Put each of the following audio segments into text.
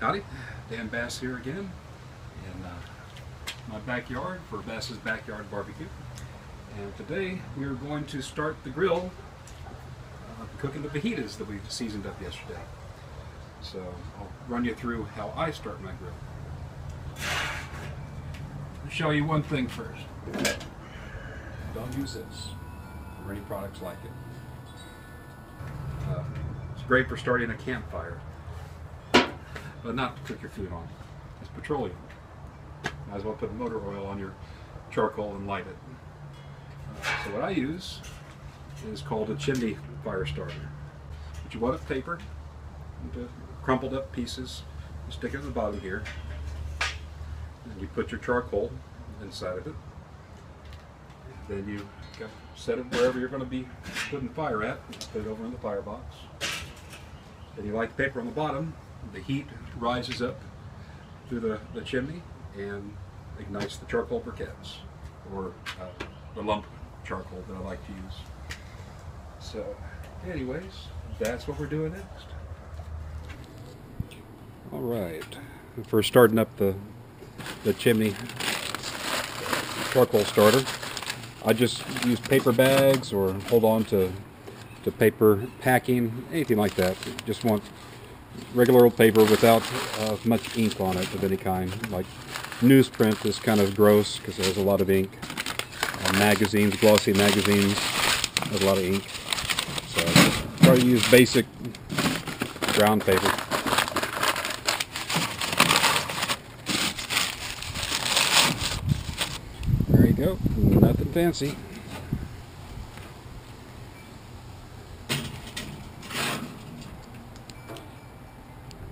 Howdy, Dan Bass here again in my backyard for Bass's Backyard Barbecue. And today we are going to start the grill cooking the fajitas that we seasoned up yesterday. So I'll run you through how I start my grill. I'll show you one thing first. Don't use this or any products like it. It's great for starting a campfire, but not to cook your food on. It's petroleum. Might as well put motor oil on your charcoal and light it. So what I use is called a chimney fire starter. But you want it paper into crumpled up pieces. You stick it in the bottom here, and you put your charcoal inside of it. Then you set it wherever you're going to be putting fire at. Put it over in the firebox. Then you light the paper on the bottom. The heat rises up through the chimney and ignites the charcoal briquettes, or the lump charcoal that I like to use. So anyways, that's what we're doing next. All right, for starting up the chimney charcoal starter, I just use paper bags or hold on to paper packing, anything like that. Just want regular old paper without much ink on it of any kind. Like newsprint is kind of gross because there's a lot of ink. Magazines, glossy magazines, there's a lot of ink. So try to use basic brown paper. There you go, nothing fancy.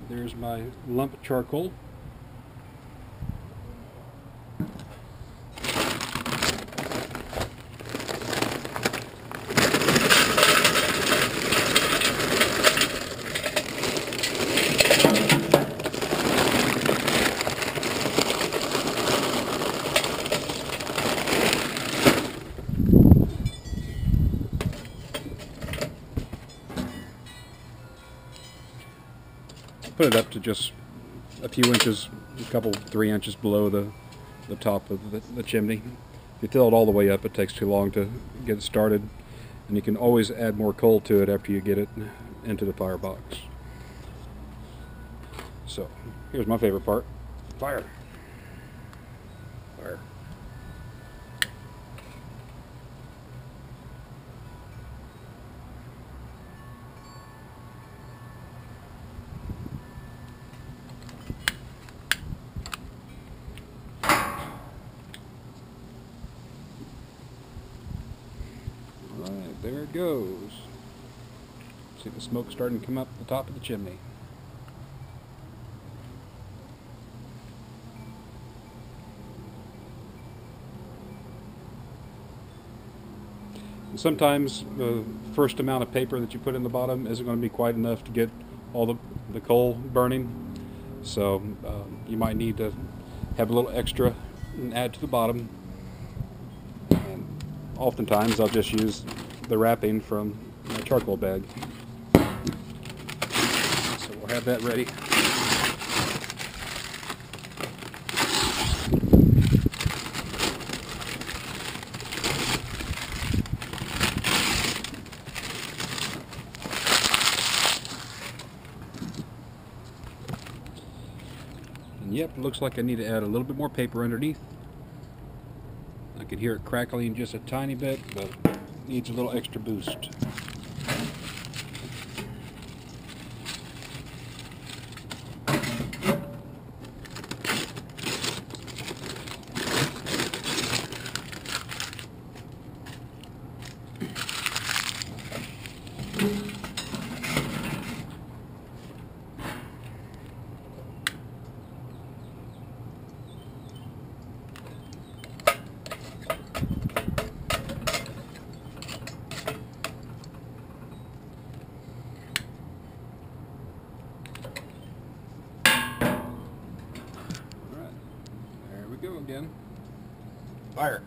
There's my lump charcoal. Put it up to just a few inches, a couple, 3 inches below the top of the chimney. If you fill it all the way up, it takes too long to get it started, and you can always add more coal to it after you get it into the firebox. So here's my favorite part: fire. Fire. Alright, there it goes. See the smoke starting to come up the top of the chimney. Sometimes the first amount of paper that you put in the bottom isn't going to be quite enough to get all the coal burning. So you might need to have a little extra and add to the bottom. Oftentimes I'll just use the wrapping from my charcoal bag. So we'll have that ready. And yep, it looks like I need to add a little bit more paper underneath. I can hear it crackling just a tiny bit, but it needs a little extra boost. Go again. Fire.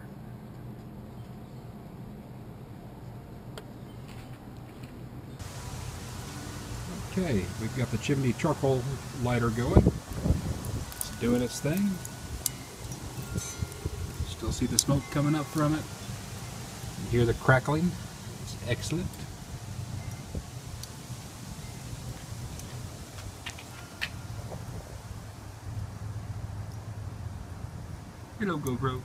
Okay, we've got the chimney charcoal lighter going. It's doing its thing. Still see the smoke coming up from it. You hear the crackling. It's excellent. Hello, GoPro.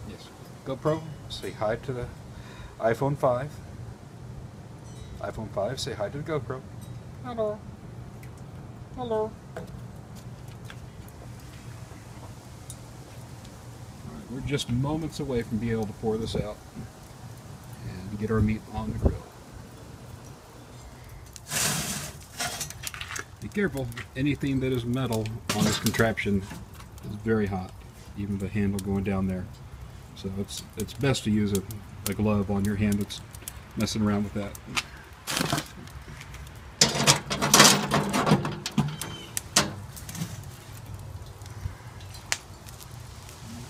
Yes, GoPro, say hi to the iPhone 5. iPhone 5, say hi to the GoPro. Hello. Hello. Alright, we're just moments away from being able to pour this out and get our meat on the grill. Be careful, anything that is metal on this contraption is very hot, even the handle going down there. So it's best to use a glove on your hand that's messing around with that.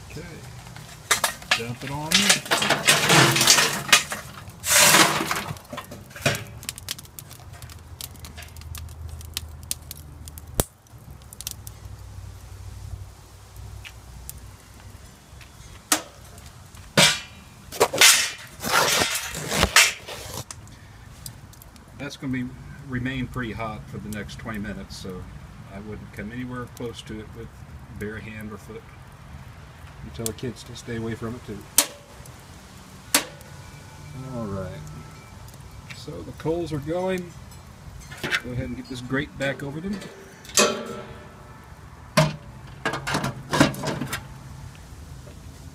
Okay, dump it on in. That's going to remain pretty hot for the next 20 minutes, so I wouldn't come anywhere close to it with bare hand or foot. You tell the kids to stay away from it too. Alright, so the coals are going. Go ahead and get this grate back over them.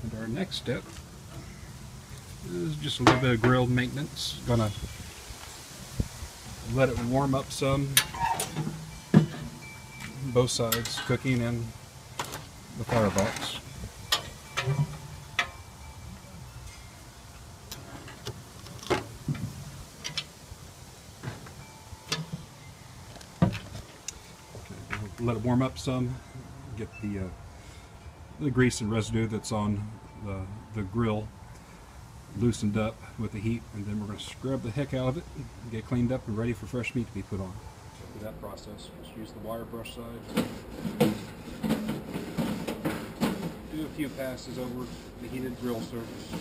And our next step is just a little bit of grill maintenance. Gonna let it warm up some, both sides, cooking and the firebox. Okay, let it warm up some, get the grease and residue that's on the grill loosened up with the heat, and then we're going to scrub the heck out of it, get cleaned up and ready for fresh meat to be put on. So for that process, just use the wire brush side. Do a few passes over the heated grill surface.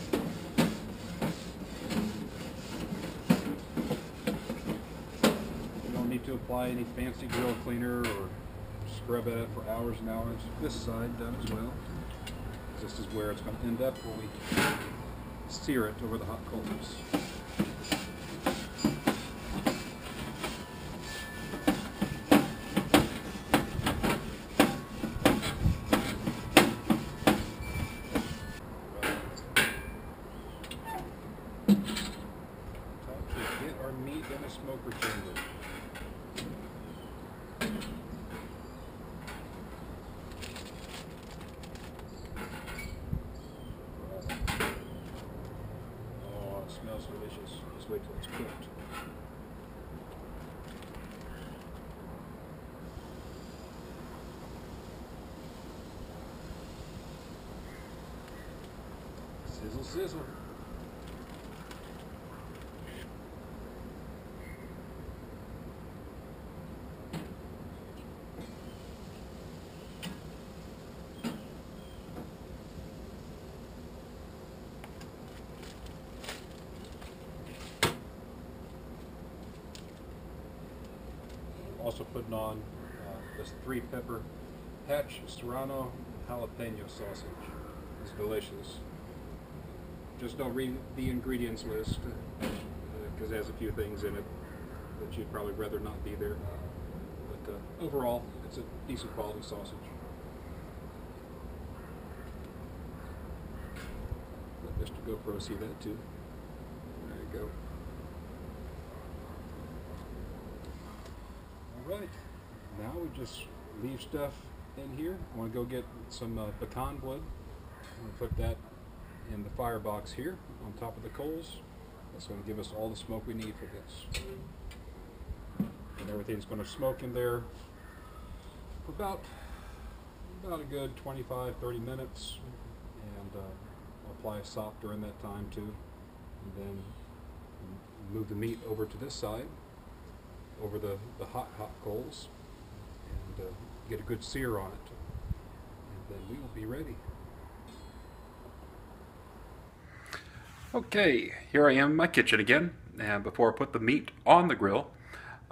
You don't need to apply any fancy grill cleaner or scrub at it for hours and hours. This side done as well. This is where it's going to end up when we sear it over the hot coals. Time to get our meat in a smoker chamber. Smells delicious. Just wait till it's cooked. Sizzle, sizzle. Also putting on this 3-pepper hatch serrano jalapeno sausage. It's delicious. Just don't read the ingredients list because it has a few things in it that you'd probably rather not be there. But overall, it's a decent quality sausage. Let Mr. GoPro see that too. There you go. Alright, now we just leave stuff in here. I want to go get some pecan blood. I'm going to put that in the firebox here on top of the coals. That's going to give us all the smoke we need for this. And everything's going to smoke in there for about a good 25-30 minutes. And I'll apply a sop during that time too. And then move the meat over to this side, over the hot coals, and get a good sear on it. And then we will be ready. Okay, here I am in my kitchen again, and before I put the meat on the grill,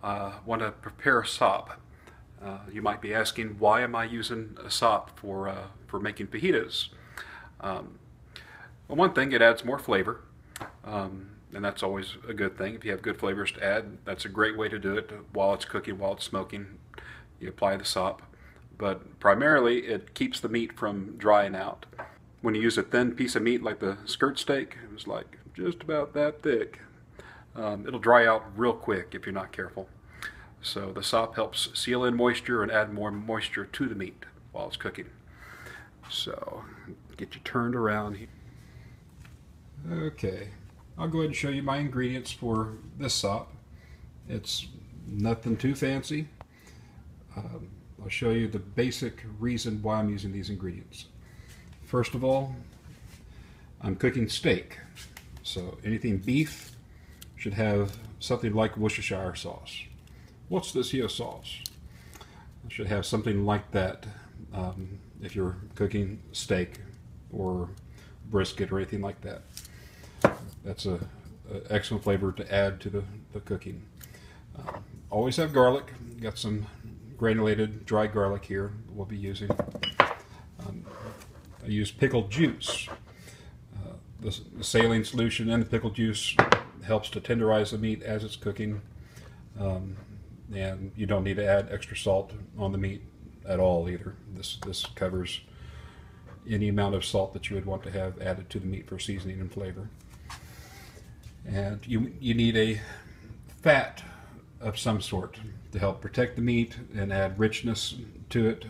I want to prepare a sop. You might be asking, why am I using a sop for making fajitas? Well, one thing, it adds more flavor, and that's always a good thing. If you have good flavors to add, that's a great way to do it while it's cooking, while it's smoking. You apply the sop, but primarily it keeps the meat from drying out. When you use a thin piece of meat like the skirt steak, it was like just about that thick. It'll dry out real quick if you're not careful. So the sop helps seal in moisture and add more moisture to the meat while it's cooking. So get you turned around here. Okay, I'll go ahead and show you my ingredients for this sop. It's nothing too fancy. I'll show you the basic reason why I'm using these ingredients. First of all, I'm cooking steak, so anything beef should have something like Worcestershire sauce. What's this here sauce? It should have something like that if you're cooking steak or brisket or anything like that. That's an excellent flavor to add to the cooking. Always have garlic. Got some granulated dry garlic here we'll be using. I use pickled juice. The saline solution in the pickled juice helps to tenderize the meat as it's cooking, and you don't need to add extra salt on the meat at all either. This covers any amount of salt that you would want to have added to the meat for seasoning and flavor. And you need a fat of some sort to help protect the meat and add richness to it.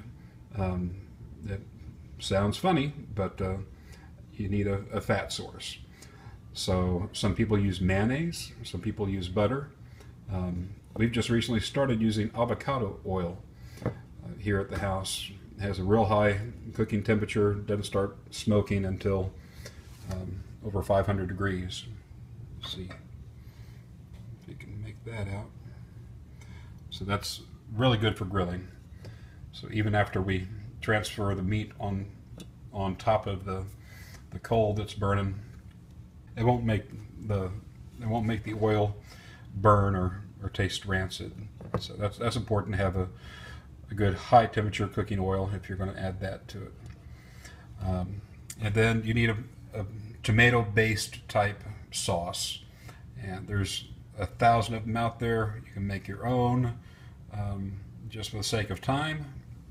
It sounds funny, but you need a fat source. So some people use mayonnaise, some people use butter. We've just recently started using avocado oil here at the house. It has a real high cooking temperature, doesn't start smoking until over 500 degrees. Let's see if you can make that out. So that's really good for grilling. So even after we transfer the meat on top of the coal that's burning, it won't make the oil burn or taste rancid. So that's important to have a good high temperature cooking oil if you're going to add that to it. And then you need a tomato based type sauce, and there's 1,000 of them out there. You can make your own. Just for the sake of time,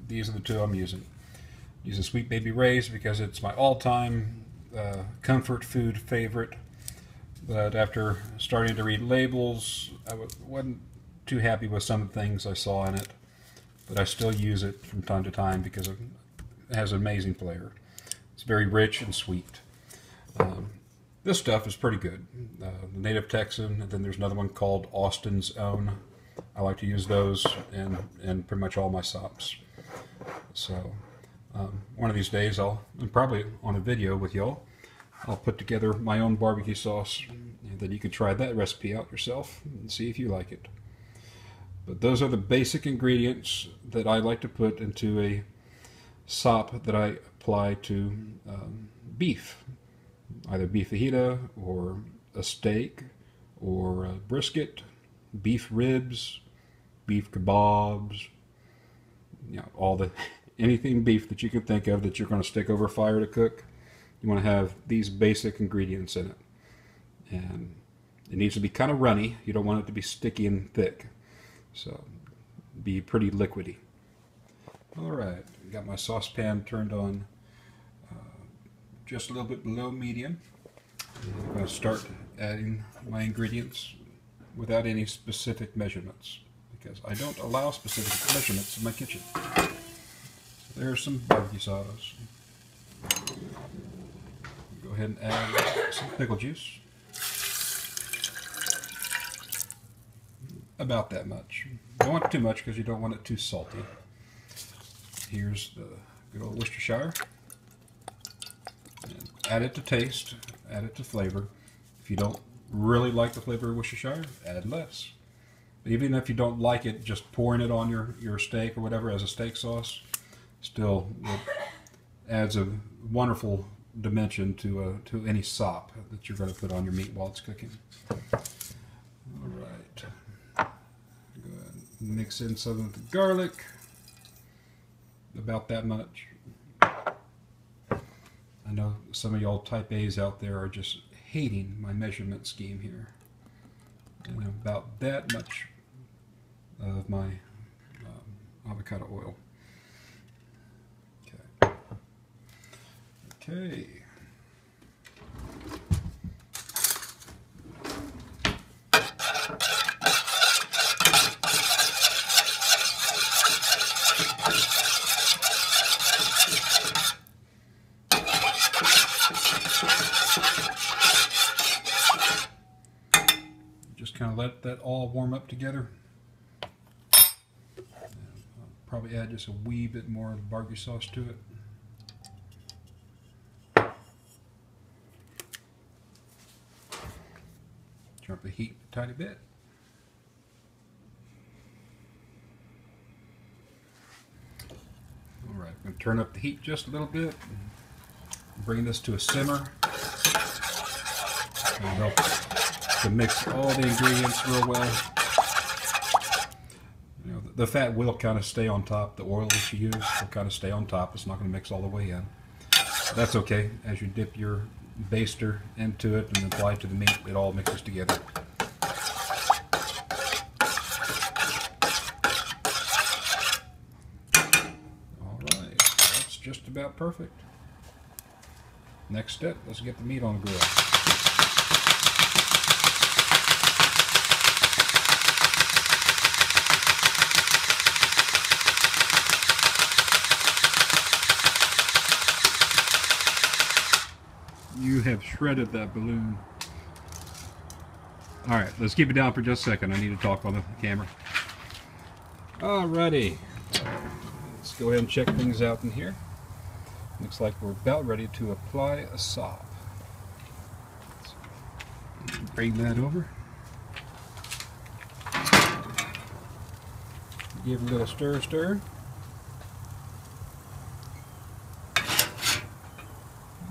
these are the two I'm using. Using Sweet Baby Ray's because it's my all-time comfort food favorite. But after starting to read labels, I wasn't too happy with some of the things I saw in it. But I still use it from time to time because it has an amazing flavor. It's very rich and sweet. This stuff is pretty good. The Native Texan, and then there's another one called Austin's Own. I like to use those in pretty much all my sops. So one of these days, and probably on a video with y'all, I'll put together my own barbecue sauce, and then you can try that recipe out yourself and see if you like it. But those are the basic ingredients that I like to put into a sop that I apply to beef. Either beef fajita, or a steak, or a brisket, beef ribs, beef kebabs, anything beef that you can think of that you're going to stick over fire to cook. You want to have these basic ingredients in it. And it needs to be kind of runny. You don't want it to be sticky and thick. So be pretty liquidy. Alright, got my saucepan turned on just a little bit below medium. I'm going to start adding my ingredients without any specific measurements, because I don't allow specific measurements in my kitchen. So there's some barbecue sauce. Go ahead and add some pickle juice. About that much. Don't want too much because you don't want it too salty. Here's the good old Worcestershire. And add it to taste, add it to flavor. If you don't really like the flavor of Worcestershire, add less. Even if you don't like it, just pouring it on your steak or whatever as a steak sauce, still it adds a wonderful dimension to any sop that you're going to put on your meat while it's cooking. All right, go ahead and mix in some of the garlic, about that much. I know some of y'all type A's out there are just hating my measurement scheme here. And about that much of my avocado oil. Okay. Okay. Just kind of let that all warm up together. I'll probably add just a wee bit more barbecue sauce to it. Turn up the heat a tiny bit. All right, I'm going to turn up the heat just a little bit. Bring this to a simmer. It'll help to mix all the ingredients real well. You know, the fat will kind of stay on top. The oil that you use will kind of stay on top. It's not going to mix all the way in. But that's okay. As you dip your baster into it and apply it to the meat, it all mixes together. All right, that's just about perfect. Next step, let's get the meat on the grill. You have shredded that balloon. Alright, let's keep it down for just a second. I need to talk on the camera. Alrighty. Let's go ahead and check things out in here. Looks like we're about ready to apply a sop. Let's bring that over. Give it a little stir.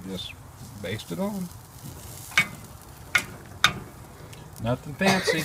Just baste it on. Nothing fancy.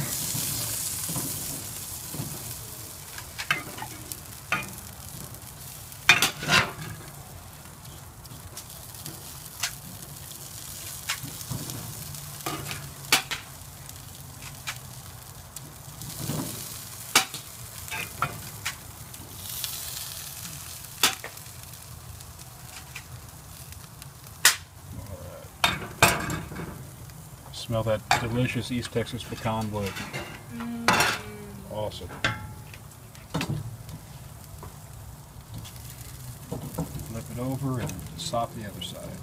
Smell that delicious East Texas pecan wood. Awesome. Flip it over and sop the other side.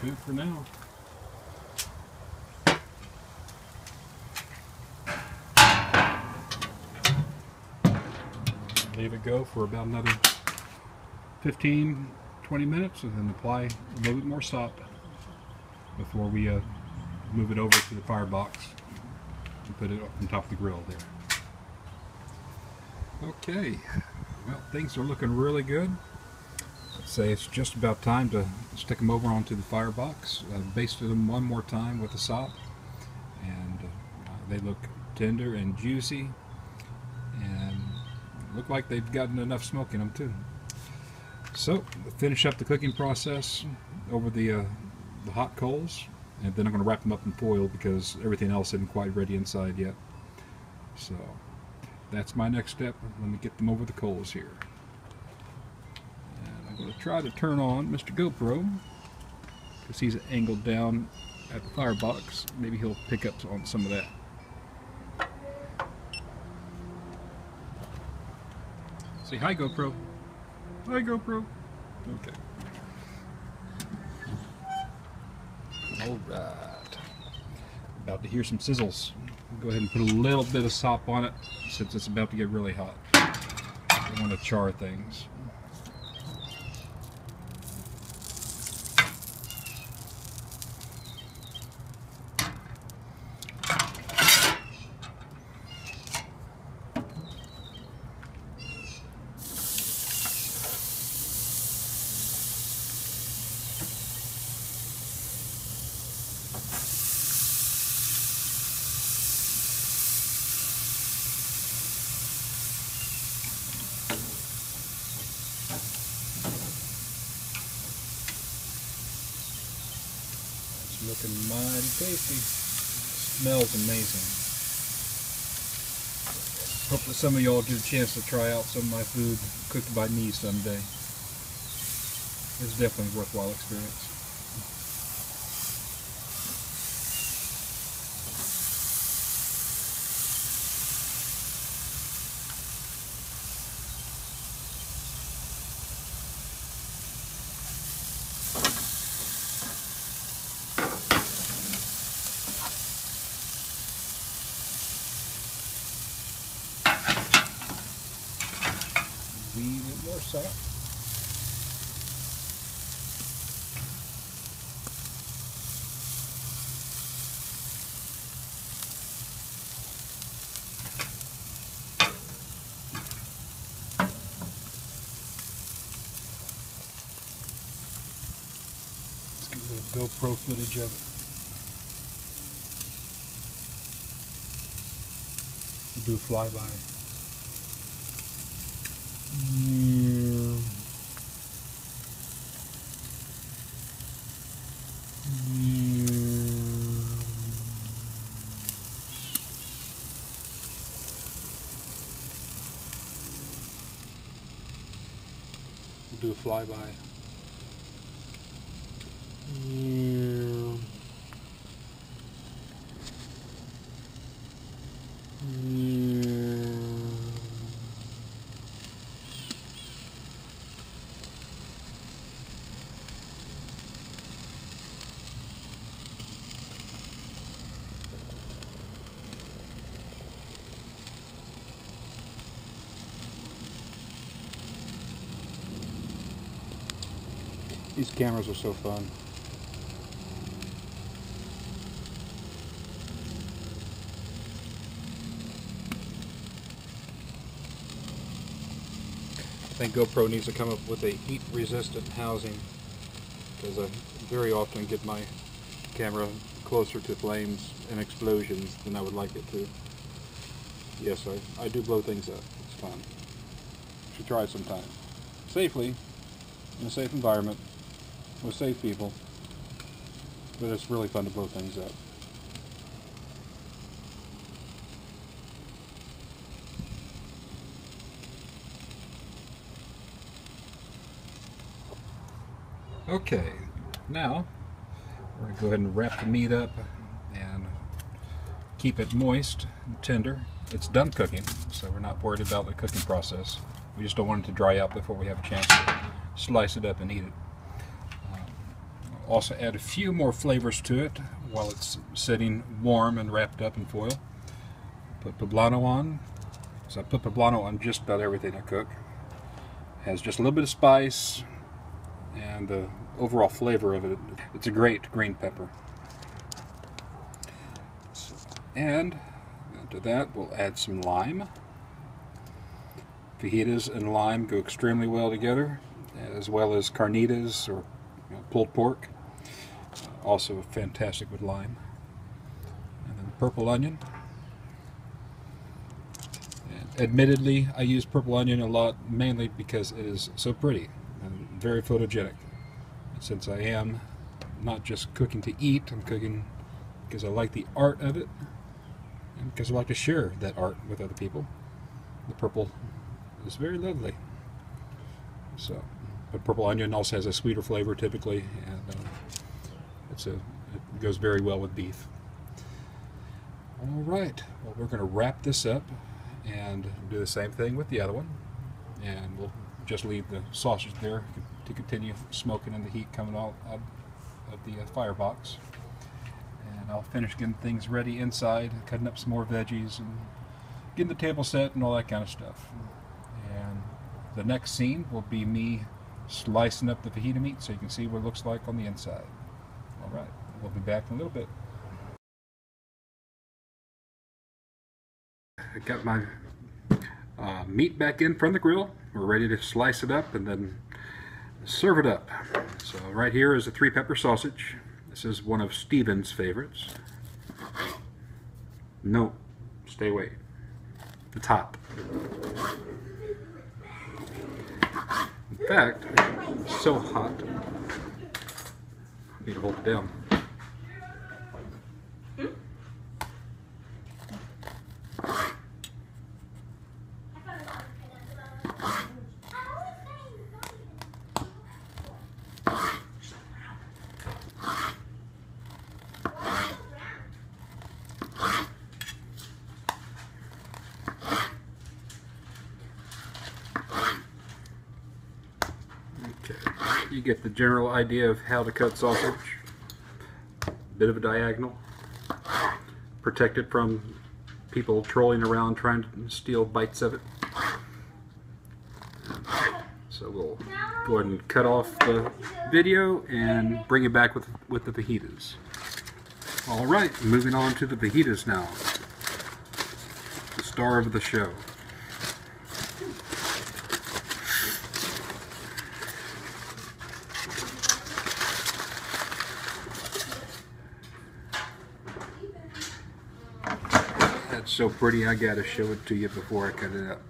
Good for now. Leave it go for about another 15-20 minutes and then apply a little bit more sop before we move it over to the firebox and put it on top of the grill there. Okay, well, things are looking really good. I'd say it's just about time to stick them over onto the firebox. I've basted them one more time with the sop, and they look tender and juicy, and look like they've gotten enough smoke in them too. So finish up the cooking process over the hot coals, and then I'm going to wrap them up in foil because everything else isn't quite ready inside yet. So that's my next step. Let me get them over the coals here. I'm going to try to turn on Mr. GoPro because he's angled down at the firebox. Maybe he'll pick up on some of that. Say hi, GoPro. Hi, GoPro. Okay. All right. About to hear some sizzles. Go ahead and put a little bit of sop on it since it's about to get really hot. I want to char things. Looking mighty tasty. Smells amazing. Hope that some of y'all get a chance to try out some of my food cooked by me someday. It's definitely a worthwhile experience. Wee bit more salt. Let's get a little GoPro footage of it. We'll do a flyby. We'll do a flyby. These cameras are so fun. I think GoPro needs to come up with a heat-resistant housing, because I very often get my camera closer to flames and explosions than I would like it to. Yes, I do blow things up. It's fun. You should try it sometime. Safely, in a safe environment, with safe people, but it's really fun to blow things up. Okay, now we're going to go ahead and wrap the meat up and keep it moist and tender. It's done cooking, so we're not worried about the cooking process. We just don't want it to dry out before we have a chance to slice it up and eat it. Also add a few more flavors to it while it's sitting warm and wrapped up in foil. Put poblano on. So I put poblano on just about everything I cook. Has just a little bit of spice and the overall flavor of it. It's a great green pepper. And to that we'll add some lime. Fajitas and lime go extremely well together, as well as carnitas or pulled pork. Also fantastic with lime. And then purple onion. And admittedly, I use purple onion a lot, mainly because it is so pretty and very photogenic. And since I am not just cooking to eat, I'm cooking because I like the art of it, and because I like to share that art with other people. The purple is very lovely. So, but purple onion also has a sweeter flavor typically, and it goes very well with beef. All right, well, we're going to wrap this up and do the same thing with the other one. and we'll just leave the sausage there to continue smoking in the heat coming out of the firebox. And I'll finish getting things ready inside, cutting up some more veggies and getting the table set and all that kind of stuff. And the next scene will be me slicing up the fajita meat so you can see what it looks like on the inside. Alright, we'll be back in a little bit. I got my meat back in from the grill. We're ready to slice it up and then serve it up. So right here is a 3-pepper sausage. This is one of Steven's favorites. No, stay away. It's hot. In fact, it's so hot, I need to hold it down. You get the general idea of how to cut sausage. Bit of a diagonal. Protect it from people trolling around trying to steal bites of it. So we'll go ahead and cut off the video and bring it back with the fajitas. Alright, moving on to the fajitas now. The star of the show. That's so pretty, I gotta show it to you before I cut it up.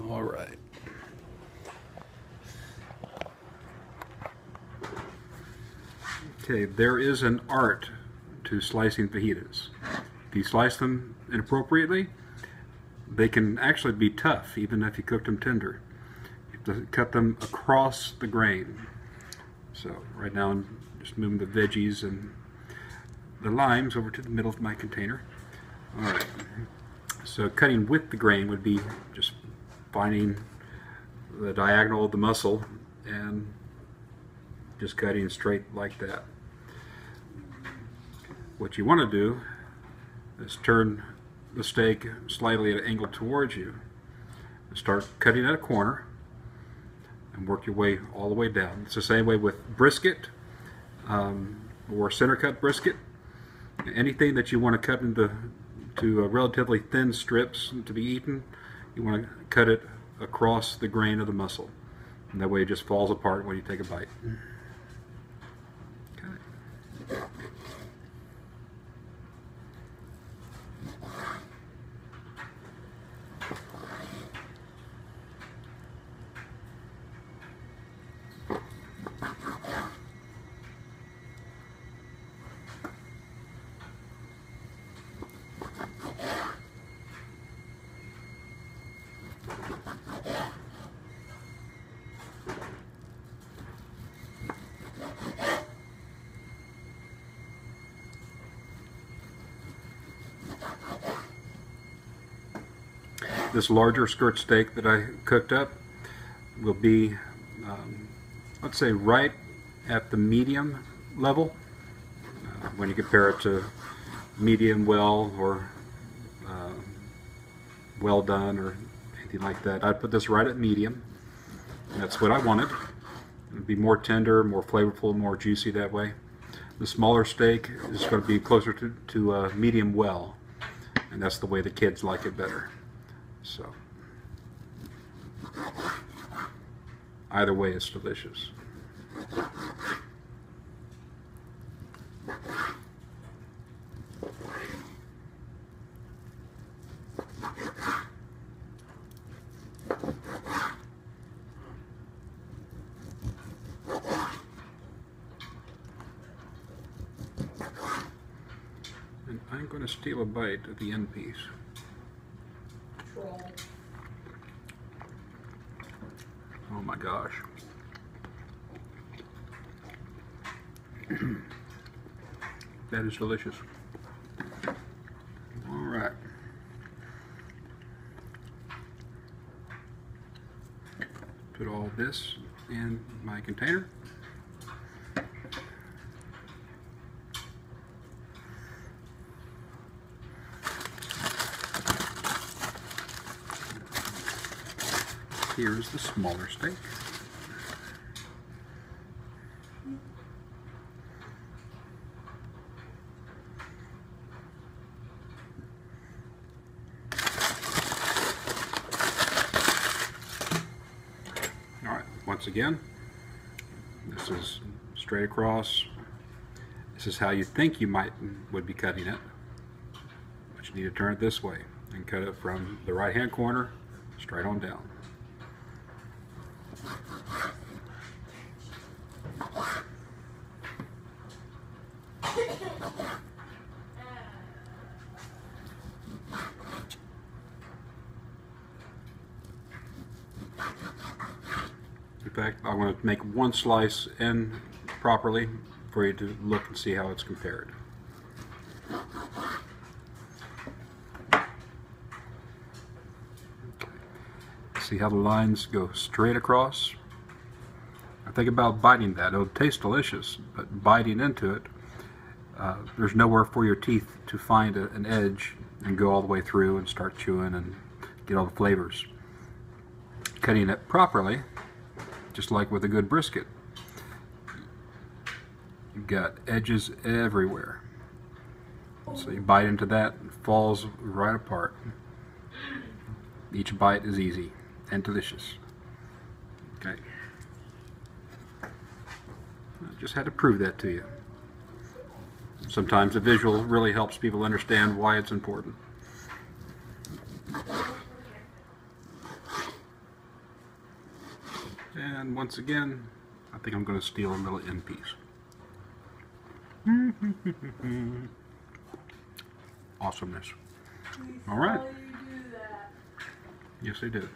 All right. Okay, there is an art to slicing fajitas. If you slice them inappropriately, they can actually be tough, even if you cook them tender. To cut them across the grain. So right now I'm just moving the veggies and the limes over to the middle of my container. Alright, so cutting with the grain would be just finding the diagonal of the muscle and just cutting straight like that. What you want to do is turn the steak slightly at an angle towards you and start cutting at a corner and work your way all the way down. It's the same way with brisket or center cut brisket. Anything that you want to cut into relatively thin strips to be eaten, you want to cut it across the grain of the muscle, and that way it just falls apart when you take a bite. Okay. This larger skirt steak that I cooked up will be, let's say, right at the medium level when you compare it to medium well or well done or anything like that. I'd put this right at medium. That's what I wanted. It would be more tender, more flavorful, more juicy that way. The smaller steak is going to be closer to medium well, and that's the way the kids like it better. So either way, it's delicious. And I'm going to steal a bite of the end piece. Oh my gosh. That is delicious. All right. Put all this in my container. Here's the smaller steak. Alright, once again, this is straight across. This is how you think you would be cutting it. But you need to turn it this way and cut it from the right hand corner straight on down. In fact, I want to make one slice in properly for you to look and see how it's compared. See how the lines go straight across? I think about biting that. It'll taste delicious, but biting into it, there's nowhere for your teeth to find an edge and go all the way through and start chewing and get all the flavors. Cutting it properly, just like with a good brisket, you've got edges everywhere. So you bite into that, it falls right apart. Each bite is easy and delicious. Okay. I just had to prove that to you. Sometimes a visual really helps people understand why it's important. And once again, I think I'm going to steal a little end piece. Awesomeness. All right. Yes, I did.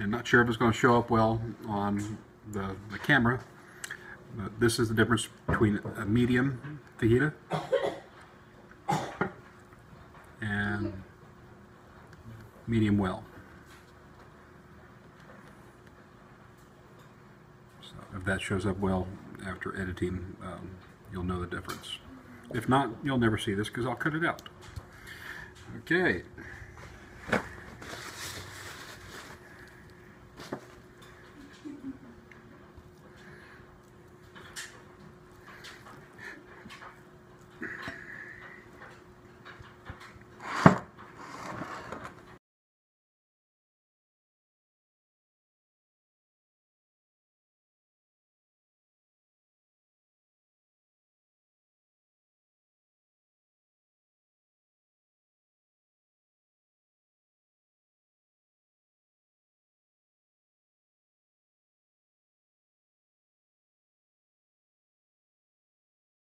I'm not sure if it's going to show up well on the camera, but this is the difference between a medium fajita and medium well. So if that shows up well after editing, you'll know the difference. If not, you'll never see this because I'll cut it out. Okay.